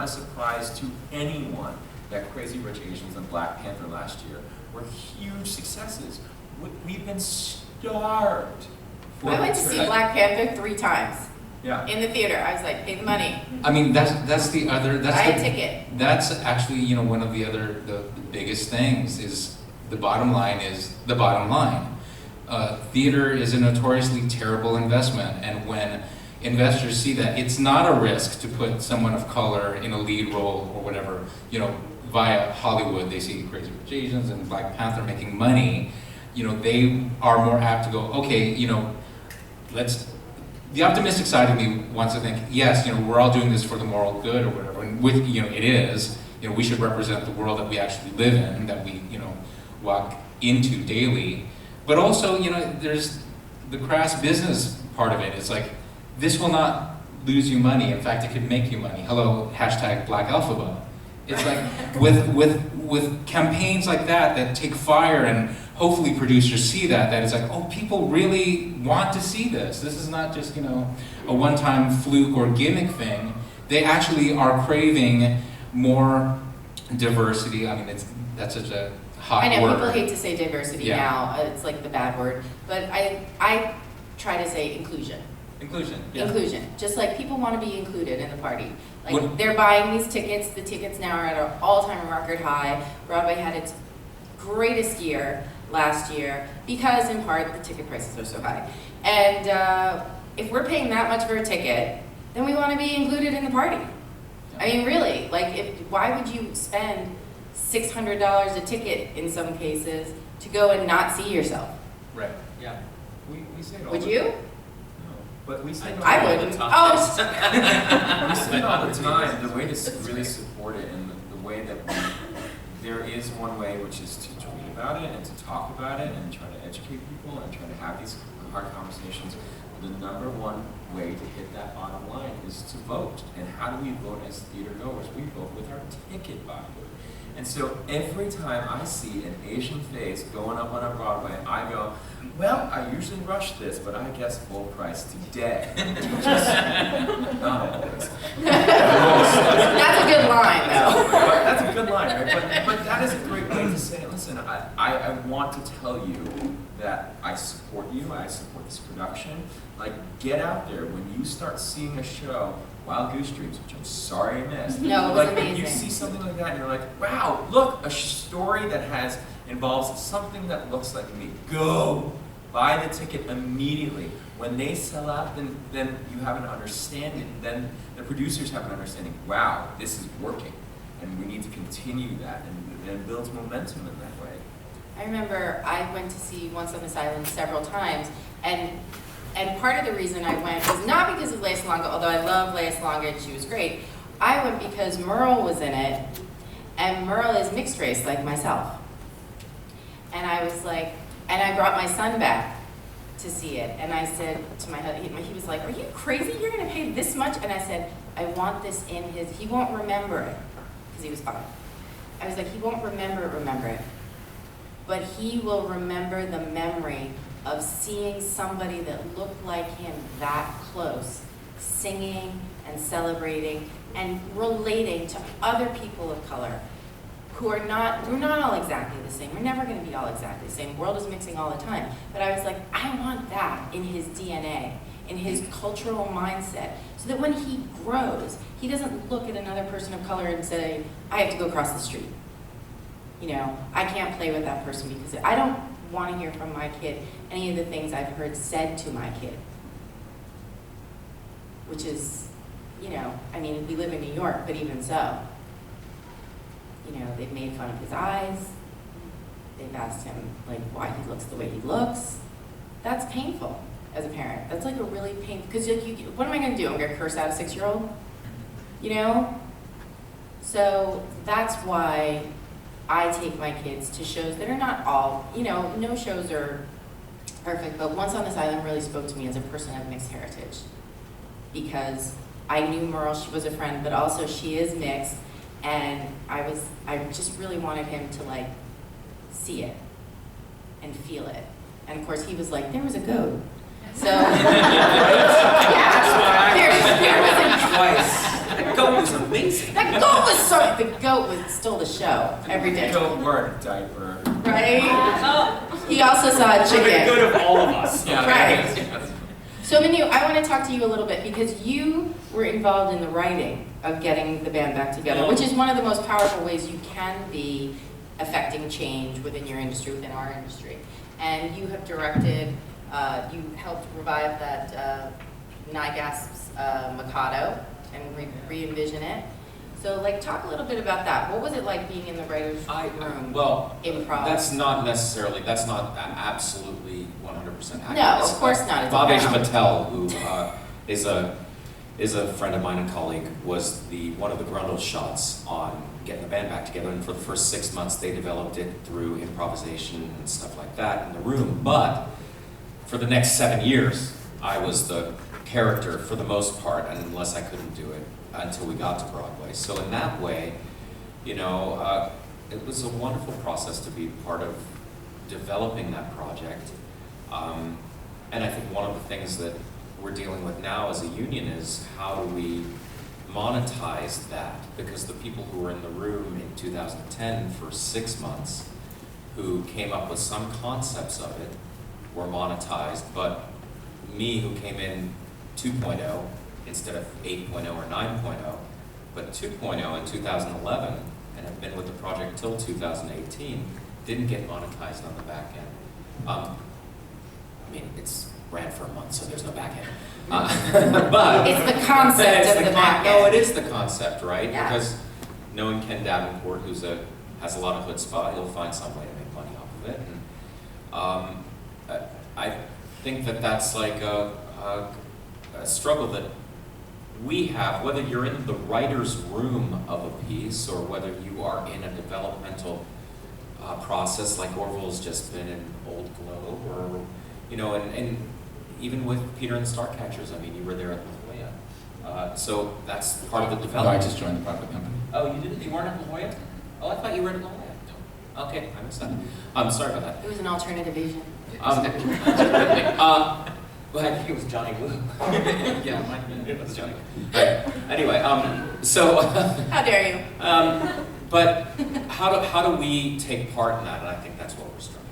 a surprise to anyone that Crazy Rich Asians and Black Panther last year were huge successes. We've been starved. I went to see Black Panther 3 times. Yeah. In the theater. I was like, pay the money. I mean, that's the other. That's Buy the a ticket. That's actually, one of the other the biggest things is the bottom line is the bottom line. Theater is a notoriously terrible investment, and when investors see that, it's not a risk to put someone of color in a lead role or whatever, via Hollywood. They see Crazy Rich Asians and Black Panther making money, they are more apt to go, okay, the optimistic side of me wants to think, yes, we're all doing this for the moral good or whatever, and with, it is, we should represent the world that we actually live in, that we, walk into daily. But also, there's the crass business part of it. It's like, this will not lose you money. In fact, it could make you money. Hello, hashtag Black Alphabet. It's like, with campaigns like that take fire, and hopefully producers see that it's like, oh, people really want to see this. This is not just, a one-time fluke or gimmick thing. They actually are craving more diversity. I mean, that's such a hot word. I know, people hate to say diversity now. It's like the bad word. But I try to say inclusion. Inclusion, yeah. Inclusion. Just like people want to be included in the party. Like, they're buying these tickets. The tickets now are at an all-time record high. Broadway had its greatest year last year because, in part, the ticket prices are so high. And if we're paying that much for a ticket, then we want to be included in the party. I mean, really, like, why would you spend $600 a ticket in some cases to go and not see yourself? Right. Yeah. We say it all Would the you? No, but we say it all I the wouldn't. time. Oh, We say it all the time. The way to really support it, and the way that there is one way, which is to tweet about it and to talk about it and try to educate people and try to have these hard conversations. The number one way to hit that bottom line is to vote. And how do we vote as theater goers? We vote with our ticket value. And so every time I see an Asian face going up on a Broadway, I go, well, I usually rush this, but I guess full price today. Just not always. that's a good line, though. That's a good line, right? But that is a great way to say, listen, I want to tell you that I support you, I support this production. Like, get out there. When you start seeing a show, Wild Goose Dreams, which I'm sorry I missed. No, it was like, amazing. When you see something like that, and you're like, wow, look, a story that involves something that looks like me. Go! Buy the ticket immediately. When they sell out, then you have an understanding. Then the producers have an understanding. Wow, this is working, and we need to continue that, and it builds momentum in that way. I remember I went to see Once on This Island several times, and part of the reason I went was not because of Lea Salonga, although I love Lea Salonga and she was great. I went because Merle was in it, and Merle is mixed race like myself. And I was like, and I brought my son back to see it, and I said to my husband, he was like, are you crazy? You're gonna pay this much? And I said, I want this in he won't remember it, because he was 5. I was like, he won't remember it, but he will remember the memory of seeing somebody that looked like him that close, singing and celebrating and relating to other people of color we're not all exactly the same. We're never going to be all exactly the same. The world is mixing all the time. But I was like, I want that in his DNA, in his cultural mindset, so that when he grows, he doesn't look at another person of color and say, I have to go across the street. I can't play with that person because I don't want to hear from my kid any of the things I've heard said to my kid. Which is, we live in New York, but even so. They've made fun of his eyes. They've asked him, why he looks the way he looks. That's painful as a parent. That's a really painful, because what am I going to do? I'm going to curse out a 6-year-old? So that's why I take my kids to shows that are not all, no shows are perfect, but Once on This Island really spoke to me as a person of mixed heritage. Because I knew Merle, she was a friend, but also she is mixed. And I just really wanted him to see it and feel it. And of course he was like, there was a goat. So, yeah, there was a goat was amazing. That goat was so, the goat was stole the show every day. Goat wore a diaper. Right? He also saw a For the chicken. good of all of us. Yeah, Right. yes. So Manu, I want to talk to you a little bit because you were involved in the writing of getting the band back together, which is one of the most powerful ways you can be affecting change within your industry, within our industry. And you have directed, you helped revive that Nygasp's Mikado and re-envision it. So like, talk a little bit about that. What was it like being in the writer's room? Well, improv? that's not absolutely 100% accurate. No, of course not. It's Bhavesh about- Patel, who is a friend of mine and colleague, was one of the Grundle shots on getting the band back together. And for the first 6 months, they developed it through improvisation and stuff like that in the room. But for the next 7 years, I was the character for the most part, unless I couldn't do it until we got to Broadway. So in that way, you know, it was a wonderful process to be part of developing that project. And I think one of the things that we're dealing with now as a union is how do we monetize that? Because the people who were in the room in 2010 for 6 months, who came up with some concepts of it, were monetized, but me, who came in 2.0 instead of 8.0 or 9.0, but 2.0 in 2011, and have been with the project till 2018, didn't get monetized on the back end. I mean, it's ran for a month, so there's no back end. But It's the concept it's of the back No, end. it is the concept, right? Yeah. Because knowing Ken Davenport, has a lot of chutzpah, he'll find some way to make money off of it. And I think that that's like a struggle that we have, whether you're in the writer's room of a piece or whether you are in a developmental process like Orville's just been in Old Globe, or, you know, and even with Peter and the Starcatchers, I mean, you were there at La Jolla. So that's part of the No, I development. just joined the private company. Oh, you didn't? You weren't at La Jolla? Oh, I thought you were at La Jolla. Okay, I missed that. I'm sorry about that. It was an alternative Asian. Well, I think it was Johnny Wu. Yeah, it might have been. It was Johnny Wu. Right. Anyway, so, How dare you? but how do we take part in that? And I think that's what we're struggling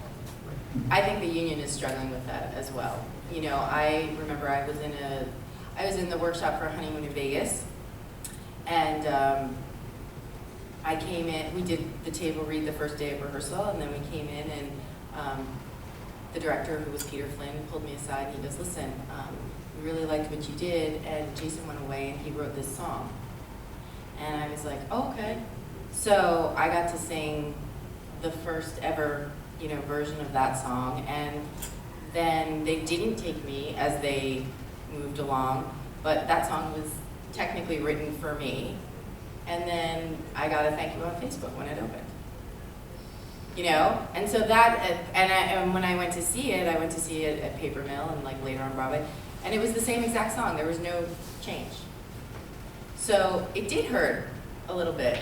with. I think the union is struggling with that as well. You know, I remember I was in the workshop for Honeymoon in Vegas, and I came in, we did the table read the first day of rehearsal, and then we came in and the director, who was Peter Flynn, pulled me aside and he goes, listen, we really liked what you did, and Jason went away and he wrote this song. And I was like, oh, okay. So I got to sing the first ever, you know, version of that song, and then they didn't take me as they moved along, but that song was technically written for me. And then I got a thank you on Facebook when it opened. You know, and so that, and when I went to see it at Paper Mill and like later on Broadway, and it was the same exact song. There was no change. So it did hurt a little bit.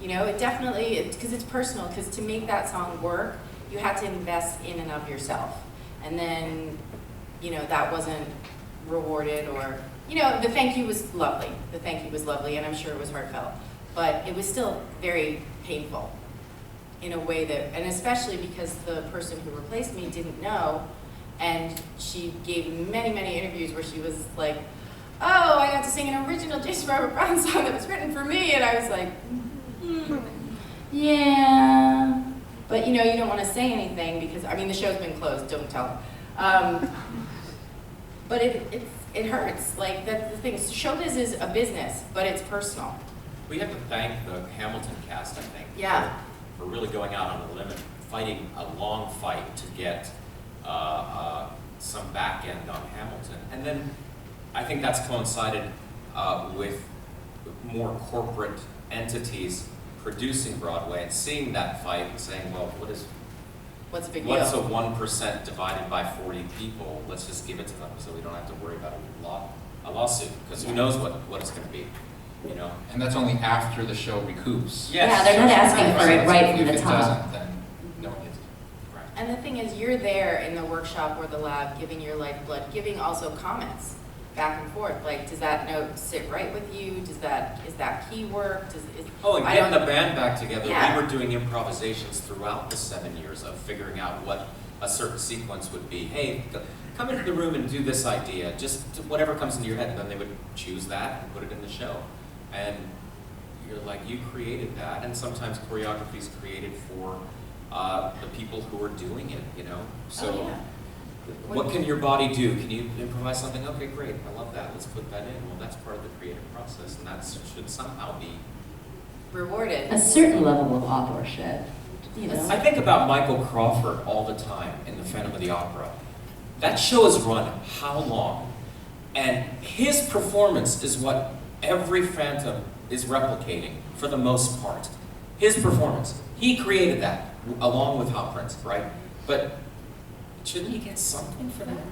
You know, it definitely, because it's personal, because to make that song work, you had to invest in and of yourself. And then, you know, that wasn't rewarded, or, you know, the thank you was lovely. The thank you was lovely, and I'm sure it was heartfelt. But it was still very painful in a way that, and especially because the person who replaced me didn't know, and she gave many, many interviews where she was like, oh, I got to sing an original Jason Robert Brown song that was written for me, and I was like, yeah. But you know, you don't want to say anything because, I mean, the show's been closed, don't tell. But it hurts. Like, that's the thing. Showbiz is a business, but it's personal. We have to thank the Hamilton cast, I think. Yeah. For really going out on a limb and fighting a long fight to get some back end on Hamilton. And then I think that's coincided with more corporate entities producing Broadway and seeing that fight and saying, well, What's a big what's deal? a 1% divided by 40 people? Let's just give it to them so we don't have to worry about a lawsuit, because who knows what it's going to be, you know? And that's only after the show recoups. Yes. Yeah, they're not asking for it right from If the it top. doesn't, then no one gets it. Right. And the thing is, you're there in the workshop or the lab, giving your lifeblood, giving also comments. back and forth. Like, does that note sit right with you? Is that key work? Oh, and I getting don't- the band back together, Yeah. we were doing improvisations throughout the 7 years of figuring out what a certain sequence would be. Hey, come into the room and do this idea, just whatever comes into your head, and then they would choose that and put it in the show. And you're like, you created that, and sometimes choreography is created for the people who are doing it, you know? So, Oh, yeah. what can your body do? Can you improvise something? Okay, great, I love that, let's put that in. Well, that's part of the creative process, and that should somehow be. Rewarded. A certain level of authorship, you know? I think about Michael Crawford all the time in The Phantom of the Opera. That show has run how long? And his performance is what every Phantom is replicating for the most part. His performance. He created that, along with Hot Prince, right? But shouldn't he get something for that?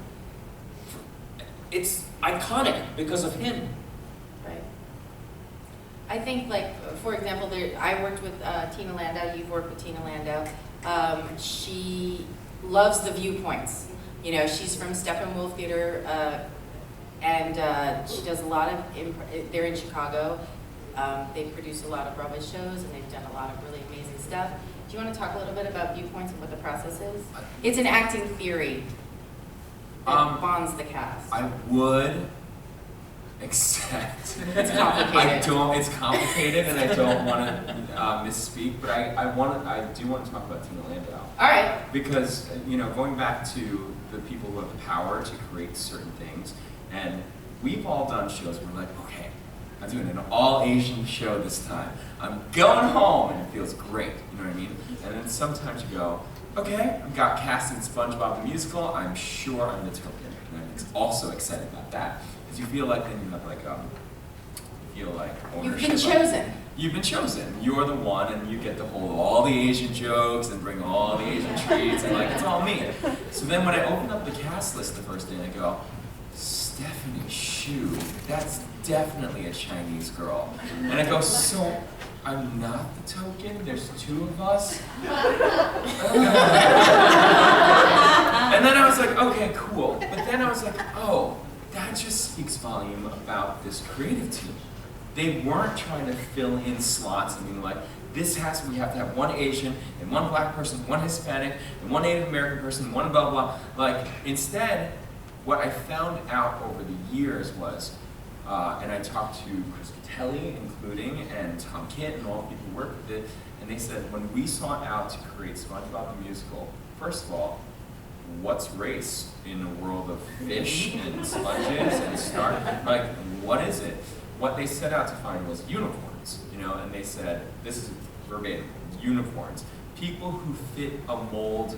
It's iconic because of him. Right. I think, like, for example, I worked with Tina Landau. You've worked with Tina Landau. She loves the viewpoints. You know, she's from Steppenwolf Theater, and she does a lot of, they're in Chicago. They produce a lot of Broadway shows, and they've done a lot of really amazing stuff. Do you want to talk a little bit about viewpoints and what the process is? It's an acting theory that bonds the cast. I would accept. It's complicated. It's complicated, and I don't want to misspeak, but I do want to talk about Tina Landau. All right. Because, you know, going back to the people who have the power to create certain things, and we've all done shows where we're like, okay, I'm doing an all-Asian show this time. I'm going home, and it feels great, you know what I mean? And then sometimes you go, okay, I've got cast in SpongeBob the Musical, I'm sure I'm the token, and I'm also excited about that. Because you feel like then you have like, you feel like You've ownership. been chosen. You've been chosen. You're the one, and you get to hold all the Asian jokes and bring all the Asian treats, and like, it's all me. So then when I open up the cast list the first day, I go, Stephanie Hsu, that's definitely a Chinese girl. And I go, so I'm not the token? There's two of us? And then I was like, okay, cool. But then I was like, oh, that just speaks volume about this creative team. They weren't trying to fill in slots and being like, we have to have one Asian and one black person, one Hispanic and one Native American person, one blah blah. Like, instead, what I found out over the years was, and I talked to Chris Catelli, including, and Tom Kitt and all the people who worked with it, and they said, when we sought out to create SpongeBob the Musical, first of all, what's race in a world of fish and sponges and starch? Like, what is it? What they set out to find was unicorns, you know, and they said, this is verbatim, unicorns. People who fit a mold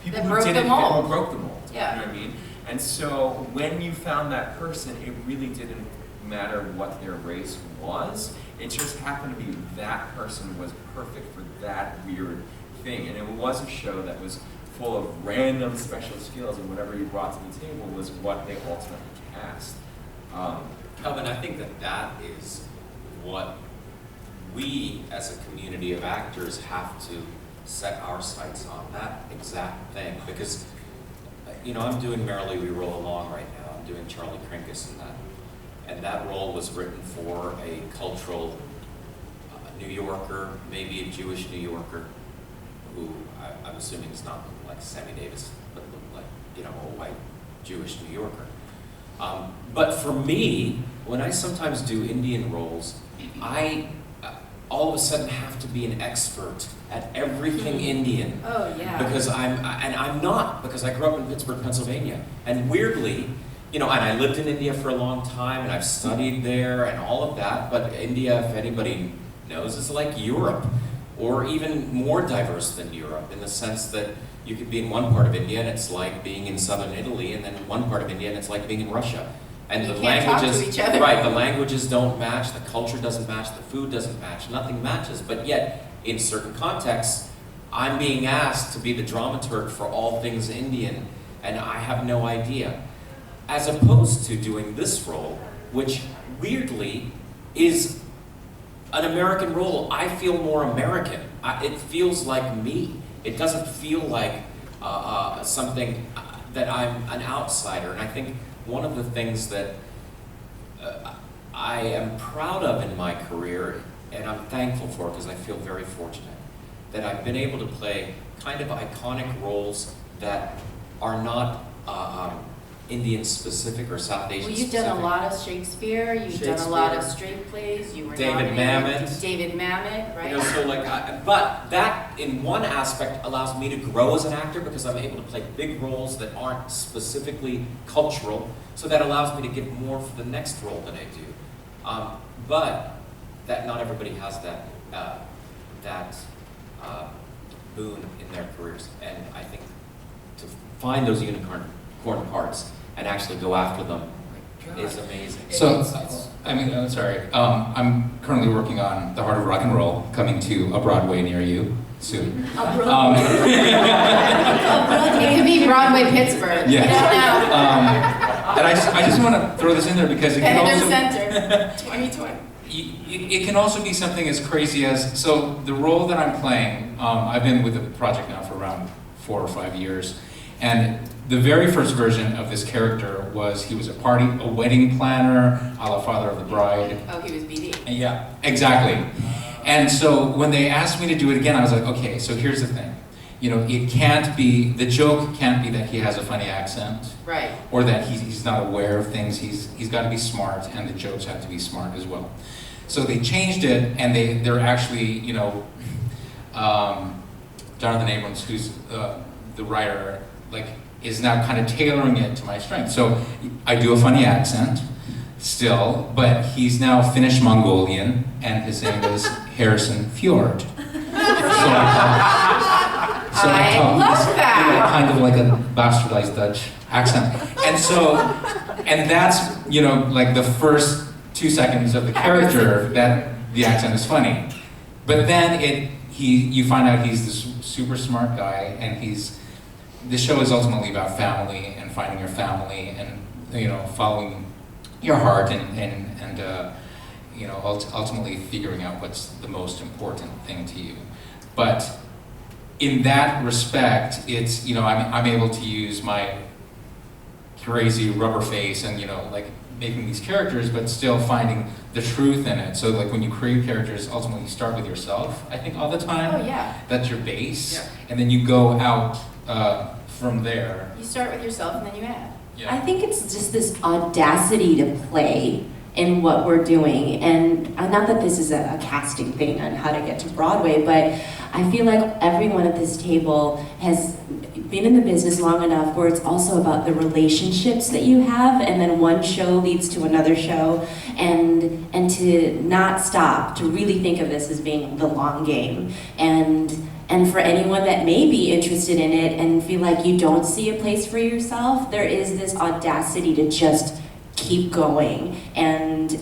people who broke didn't the mold. fit, who broke the mold, Yeah. you know what I mean? And so when you found that person, it really didn't matter what their race was. It just happened to be that person was perfect for that weird thing. And it was a show that was full of random special skills, and whatever you brought to the table was what they ultimately cast. Kelvin, I think that is what we as a community of actors have to set our sights on, that exact thing. Because, you know, I'm doing Merrily We Roll Along right now. I'm doing Charlie Krinkus in that. And that role was written for a cultural New Yorker, maybe a Jewish New Yorker, who I'm assuming is not like Sammy Davis, but like, you know, a white Jewish New Yorker. But for me, when I sometimes do Indian roles, I all of a sudden have to be an expert at everything Indian. Oh, yeah. Because I'm not, because I grew up in Pittsburgh, Pennsylvania. And weirdly, you know, and I lived in India for a long time, and I've studied there and all of that, but India, if anybody knows, is like Europe, or even more diverse than Europe, in the sense that you could be in one part of India and it's like being in southern Italy, and then in one part of India and it's like being in Russia. And You the can't talk to languages, each other. right, the languages don't match, the culture doesn't match, the food doesn't match, nothing matches. But yet, in certain contexts, I'm being asked to be the dramaturg for all things Indian, and I have no idea. As opposed to doing this role, which weirdly is an American role. I feel more American. It feels like me. It doesn't feel like something that I'm an outsider. And I think one of the things that I am proud of in my career, and I'm thankful for because I feel very fortunate, that I've been able to play kind of iconic roles that are not Indian specific or South Asian Well, you've specific. done a lot of Shakespeare, you've done a lot of straight plays, you were David nominated. Mamet. David Mamet, right? You know, so like, but that in one aspect allows me to grow as an actor because I'm able to play big roles that aren't specifically cultural. So that allows me to give more for the next role that I do. But that not everybody has that boon in their careers, and I think to find those unicorn parts and actually go after them is amazing. So, I mean, sorry. I'm currently working on The Heart of Rock and Roll, coming to a Broadway near you soon. It could be Broadway Pittsburgh. Yeah. You don't know. And I just want to throw this in there because it can Pender also Center, 2020. it can also be something as crazy as, so the role that I'm playing, I've been with the project now for around 4 or 5 years, and the very first version of this character was he was a wedding planner, a la Father of the Bride. Oh, he was BD. Yeah, exactly. And so when they asked me to do it again, I was like, okay, so here's the thing. You know, it can't be, the joke can't be that he has a funny accent. Right. Or that he's not aware of things. He's got to be smart, and the jokes have to be smart as well. So they changed it, and they're actually, you know, Jonathan Abrams, who's the writer, like, is now kind of tailoring it to my strength. So I do a funny accent still, but he's now Finnish Mongolian, and his name is Harrison Fjord. I love that. You know, kind of like a bastardized Dutch accent. And that's, you know, like the first 2 seconds of the character that the accent is funny. But then you find out he's this super smart guy, and the show is ultimately about family and finding your family and, you know, following your heart and you know, ultimately figuring out what's the most important thing to you. But in that respect, it's, you know, I'm able to use my crazy rubber face and, you know, like making these characters, but still finding the truth in it. So like when you create characters, ultimately you start with yourself, I think, all the time. Oh, yeah. That's your base. Yeah. And then you go out from there. You start with yourself and then you add. Yeah. I think it's just this audacity to play in what we're doing, and not that this is a casting thing on how to get to Broadway, but I feel like everyone at this table has been in the business long enough where it's also about the relationships that you have, and then one show leads to another show, and to not stop, to really think of this as being the long game. And for anyone that may be interested in it and feel like you don't see a place for yourself, there is this audacity to just keep going and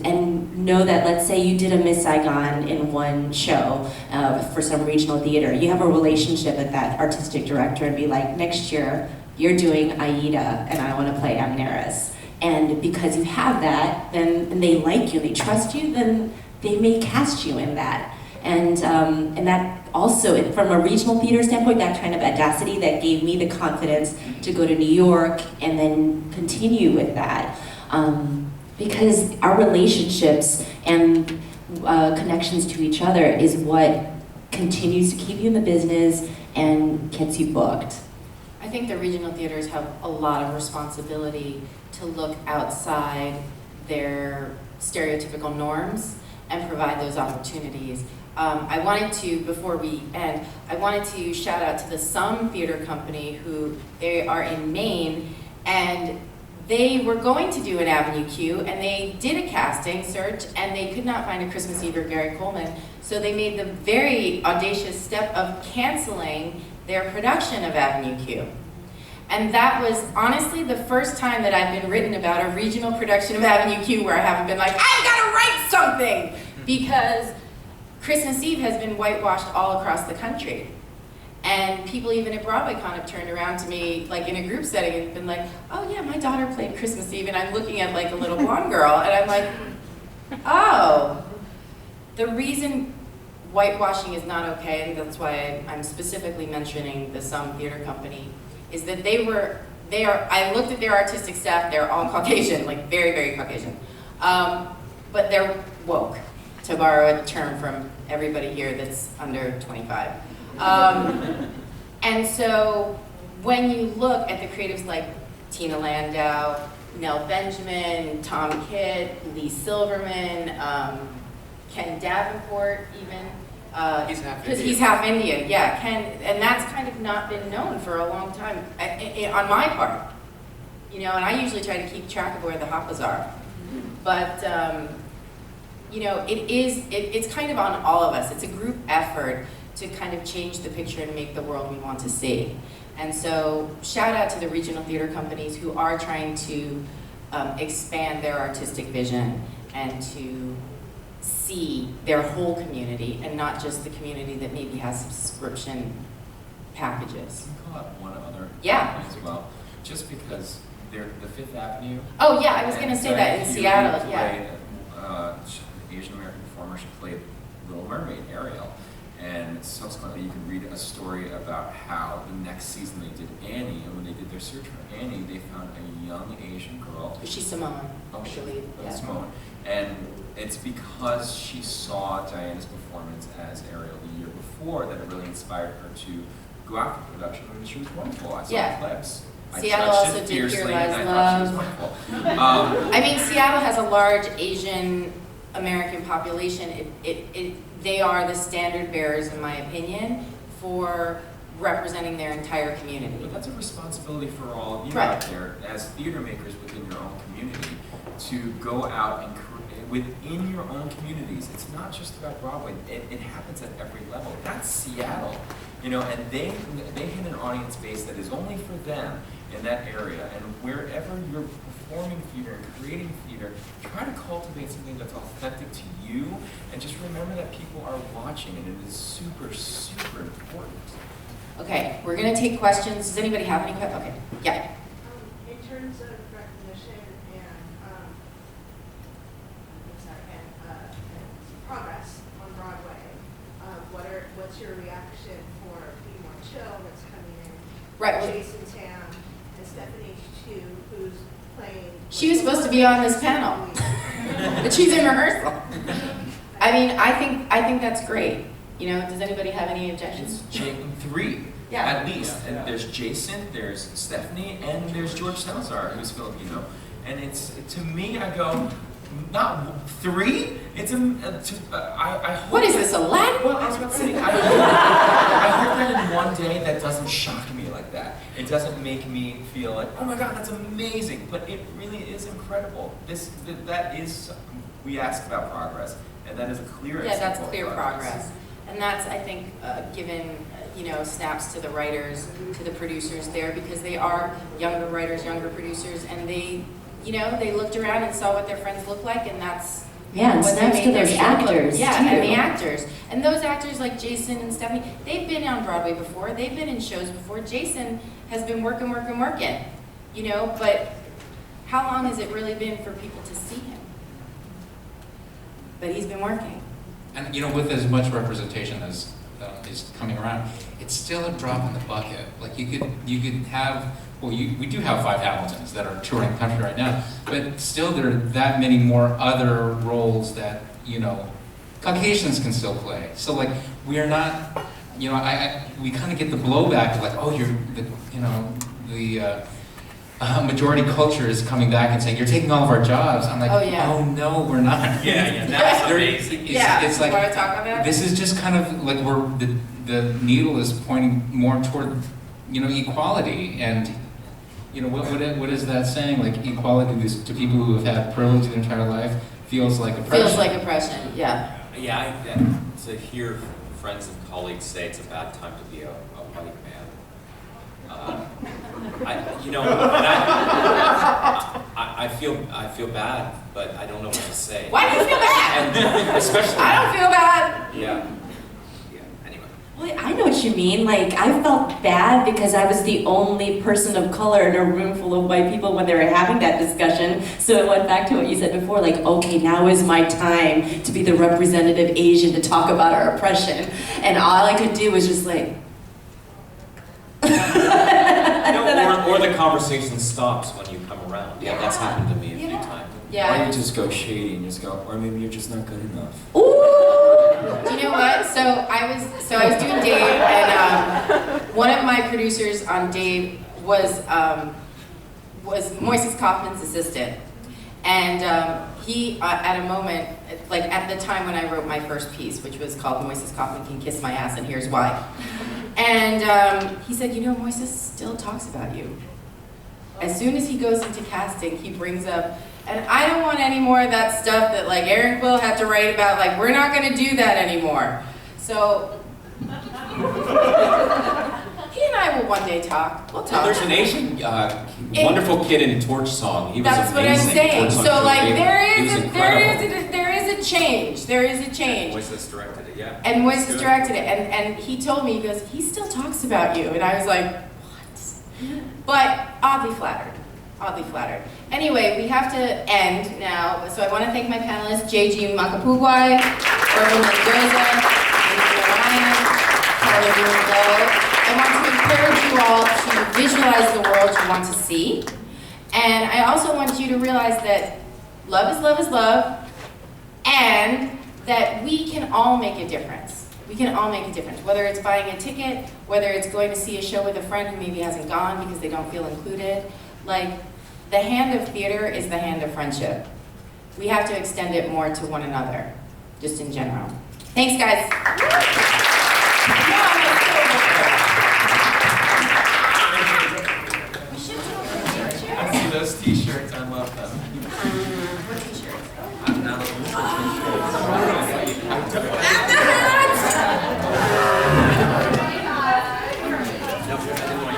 know that, let's say you did a Miss Saigon in one show for some regional theater. You have a relationship with that artistic director and be like, next year you're doing Aida and I want to play Amneris. And because you have that, then they like you, they trust you, then they may cast you in that. And that also, from a regional theater standpoint, that kind of audacity that gave me the confidence to go to New York and then continue with that. Because our relationships and connections to each other is what continues to keep you in the business and gets you booked. I think the regional theaters have a lot of responsibility to look outside their stereotypical norms and provide those opportunities. I wanted to, before we end, I wanted to shout out to the Sum Theater Company, who they are in Maine, and they were going to do an Avenue Q, and they did a casting search, and they could not find a Christmas Eve or Gary Coleman, so they made the very audacious step of canceling their production of Avenue Q. And that was honestly the first time that I've been written about a regional production of Avenue Q where I haven't been like, I've got to write something! Because Christmas Eve has been whitewashed all across the country. And people even at BroadwayCon have turned around to me, like in a group setting, and been like, oh yeah, my daughter played Christmas Eve, and I'm looking at like a little blonde girl, and I'm like, oh. The reason whitewashing is not okay, and that's why I'm specifically mentioning the Sum Theater Company, is that they were I looked at their artistic staff, they're all Caucasian, like very, very Caucasian. But they're woke, to borrow a term from everybody here that's under 25. And so when you look at the creatives like Tina Landau, Nell Benjamin, Tom Kidd, Lee Silverman, Ken Davenport even. He's half Because Indian. he's half Indian, yeah. And that's kind of not been known for a long time, on my part. You know, and I usually try to keep track of where the Hoppas are. But, you know, it's kind of on all of us. It's a group effort to kind of change the picture and make the world we want to see. And so, shout out to the regional theater companies who are trying to expand their artistic vision and to see their whole community and not just the community that maybe has subscription packages. Can you call out one other Yeah. company as well? Just because they're the Fifth Avenue. Oh yeah, I was going to and say that in Diane Seattle, Keaton yeah. played, Asian American performer, she played Little Mermaid, Ariel. And subsequently, you can read a story about how the next season they did Annie, and when they did their search for Annie, they found a young Asian girl. She's Simone, Oh, I believe. Yeah. Simone. And it's because she saw Diana's performance as Ariel the year before that it really inspired her to go out for production, and she was wonderful. I saw Yeah. clips. I Seattle touched also it did Here fiercely, Lies and I thought she was Love. wonderful. I mean, Seattle has a large Asian American population. They are the standard bearers, in my opinion, for representing their entire community. But that's a responsibility for all of you Right. out there as theater makers within your own community to go out and within your own communities. It's not just about Broadway. It happens at every level. That's Seattle, you know, and they hit an audience base that is only for them in that area. And wherever you're performing theater and creating theater, try to cultivate something that's authentic to you, and just remember that people are watching, and it is super, super important. Okay, we're gonna take questions. Does anybody have any questions? Okay, yeah. In terms of recognition and, progress on Broadway, what's your reaction for Be More Chill that's coming in? Right, well- Jason Tam and Stephanie Chu, who's playing. She was supposed to be on this panel. But she's in rehearsal. I mean, I think that's great. You know, does anybody have any objections? Three, Yeah. at least. And there's Jason, there's Stephanie, and there's George Salazar, who's Filipino. And it's, to me, I go, not three? It's I hope. What is this, a Latin? Well, I was about to say, I hope that in one day that doesn't shock me like that. It doesn't make me feel like, oh my God, that's amazing. But it really is incredible. That is, we ask about progress, and that is a clear Yeah, that's example of clear progress. And that's, I think, given, you know, snaps to the writers, to the producers there, because they are younger writers, younger producers, and they, you know, they looked around and saw what their friends looked like, and that's Yeah, and what they snaps to made their those show look. actors, Yeah, too. and the actors. And those actors like Jason and Stephanie, they've been on Broadway before, they've been in shows before. Jason has been working, you know, but how long has it really been for people to see him? But he's been working. And you know, with as much representation as is coming around, it's still a drop in the bucket. Like you could have, well, we do have 5 Hamiltons that are touring the country right now, but still there are that many more other roles that, you know, Caucasians can still play. So like, we are not, you know, we kind of get the blowback of like, oh, you're the, you know, the majority culture is coming back and saying, you're taking all of our jobs. I'm like, Oh, yeah. oh no, we're not. Yeah, that's There- amazing. It's like, you want to talk about that? this is just kind of like the needle is pointing more toward, you know, equality. And, you know, what is that saying? Like, equality to people who have had privilege their entire life feels like oppression. Feels like oppression, yeah. Yeah, to hear friends and colleagues say it's a bad time to be a white man. I feel bad, but I don't know what to say. Why do you feel bad? And especially, I don't feel bad. yeah. Anyway. Well, I know what you mean. Like, I felt bad because I was the only person of color in a room full of white people when they were having that discussion. So it went back to what you said before, like, okay, now is my time to be the representative Asian to talk about our oppression. And all I could do was just like... or the conversation stops when you come around. Yeah, that's happened to me a few Yeah. times. Yeah. Or you just go shady and just go, or maybe you're just not good enough. Do you know what? So I was doing Dave, and one of my producers on Dave was Moises Kaufman's assistant, and he at a moment, like at the time when I wrote my first piece, which was called Moises Kaufman Can Kiss My Ass, and Here's Why. And he said, you know, Moises still talks about you. As soon as he goes into casting, he brings up, and I don't want any more of that stuff that like Erin Quill had to write about, like we're not gonna do that anymore. So, he and I will one day talk, we'll talk. There's an Asian wonderful kid in Torch Song. He was That's what I'm amazing. saying. Torch Song So was like amazing. there He was is a change. There is a change. Moises directed it, yeah. And Moises directed it, and he told me, he goes, he still talks about you. And I was like, what? But oddly flattered, oddly flattered. Anyway, we have to end now. So I want to thank my panelists, Jaygee Macapugay, Orville Mendoza, Manu Narayan, Kelvin Moon Loh. I want to encourage you all to visualize the world you want to see. And I also want you to realize that love is love is love, and that we can all make a difference. We can all make a difference, whether it's buying a ticket, whether it's going to see a show with a friend who maybe hasn't gone because they don't feel included. Like, the hand of theater is the hand of friendship. We have to extend it more to one another, just in general. Thanks, guys. We should do a I see those t-shirts, I love them. what t-shirt? I'm not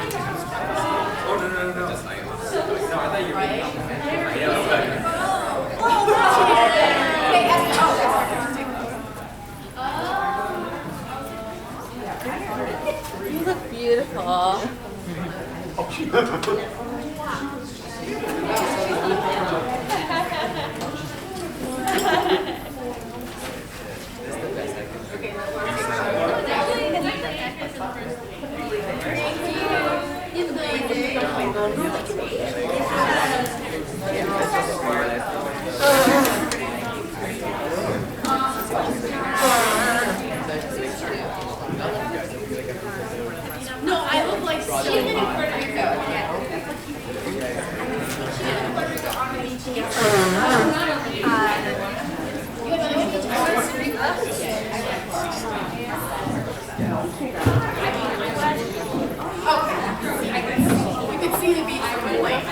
Oh, no. No, I thought you were Right? You look beautiful. No, I look like she in Puerto Rico. You can see the beach from the lake.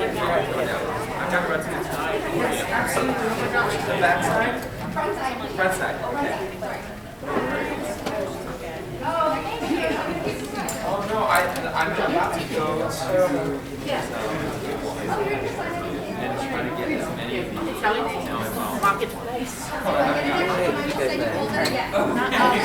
I'm talking about the backside? Front side, okay. Oh no, I'm about to go to and try to get as many of these. Marketplace. Oh, I haven't gotten it.